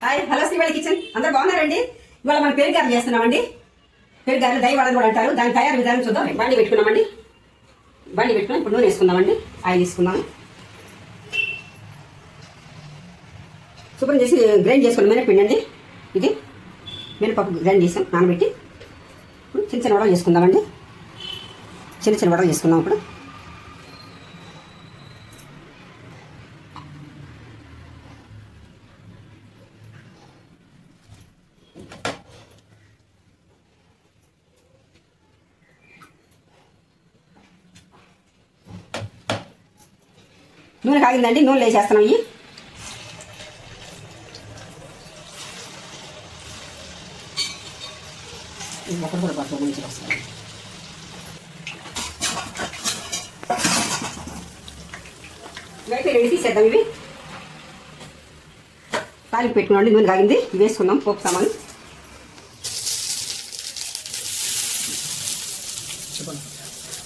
Hi hello శ్రీవాళి kitchen అందరూ బాగున్నారండి. ఇవాళ మనం పెరుగు గారెలు చేస్తున్నామండి. పెరుగు గారెలు దై వడలు కూడా అంటారు. దాని తయారు విధానం చూద్దాం. బండి పెట్టుకున్నామండి. బండి పెట్టుకున్నాం. ఇప్పుడు నూనె వేసుకుందామండి. ఆయిల్ తీసుకుందాం. శుభ్రం చేసి గ్రైండ్ చేసుకున్నాం. మినప్పిండి అండి ఇది. మినపప్పు గ్రైండ్ చేసాం నానబెట్టి. ఇప్పుడు చిన్న చిన్న వడలు చేసుకుందామండి. చిన్న చిన్న వడలు చేసుకుందాం. ఇప్పుడు నూనె కాగిందండి. నూనె వేసేస్తున్నాం. ఇవి ఒకటి కూడా పడుతుంది మంచిగా వస్తుంది. ఇవైతే రెడీ తీసేద్దాం. ఇవి తాలింపు పెట్టుకున్నాండి. నూనె కాగింది. ఇవి వేసుకుందాం. పోపు సామాను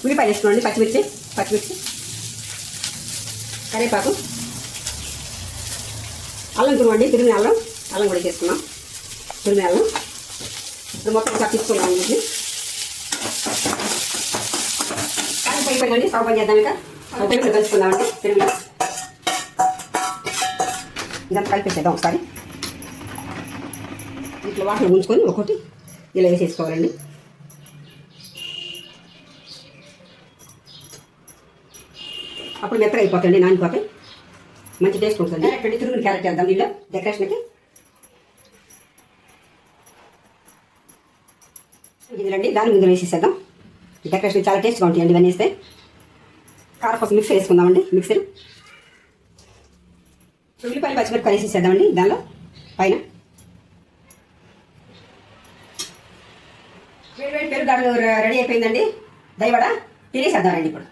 ఉల్లిపాయలు వేసుకున్నాండి. పచ్చిమిర్చి కరివేపాకు, అల్లం తురుమండి. తురిమి అల్లం కూడా చేసుకున్నాం. తురిమి అల్లం ఇప్పుడు మొత్తం తీసుకున్నాం. ఇది కానీ అయిపోయిందండి. స్టవ్ పని చేద్దాం. ఇక పెరుగు కలుసుకుందామండి. పెరుగులో ఇదంతా కలిపేసేద్దాం ఒకసారి. ఇట్లా వాటర్ ఉంచుకొని ఒకటి ఇలా వేసేసుకోవాలండి. అప్పుడు మెత్తగా అయిపోతాయండి. నానిపోతాయి. మంచి టేస్ట్ ఉంటుంది. తురుముని క్యారెట్ వేద్దాం దీనిలో డెకరేషన్కి. ఇదిలండి దాని ముందు వేసేసేద్దాం. డెకరేషన్ చాలా టేస్ట్గా ఉంటాయండి ఇవన్నీ వేస్తే. కారం కోసం మిక్సర్ వేసుకుందామండి. మిక్సర్ ఉల్లిపాయలు పచ్చిమిరపకాయలు వేసేసేద్దామండి దానిలో పైన. వేడి పెరుగు గారెలు రెడీ అయిపోయిందండి. దయవడ తినేసేద్దామండి. ఇప్పుడు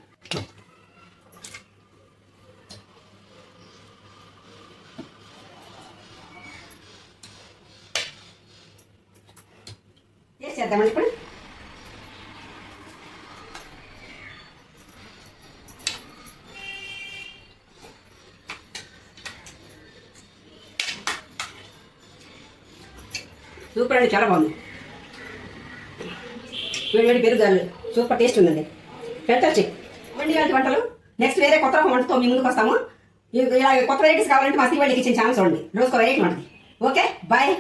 చేద్దామండి. ఇప్పుడు సూపర్ అండి. చాలా బాగుంది. వేడి పెరుగు గారెలు సూపర్ టేస్ట్ ఉందండి. ఫెంటాస్టిక్. వండి ఇలాంటి వంటలు నెక్స్ట్ వేరే కొత్త రకం వంటతో మీ ముందుకు వస్తాము. ఇలా కొత్త వెరైటీస్ కావాలంటే మా శ్రీవాళి కిచెన్ ఛానల్ చూడండి. రోజుకో వెరైటీ వంటది. Okay bye.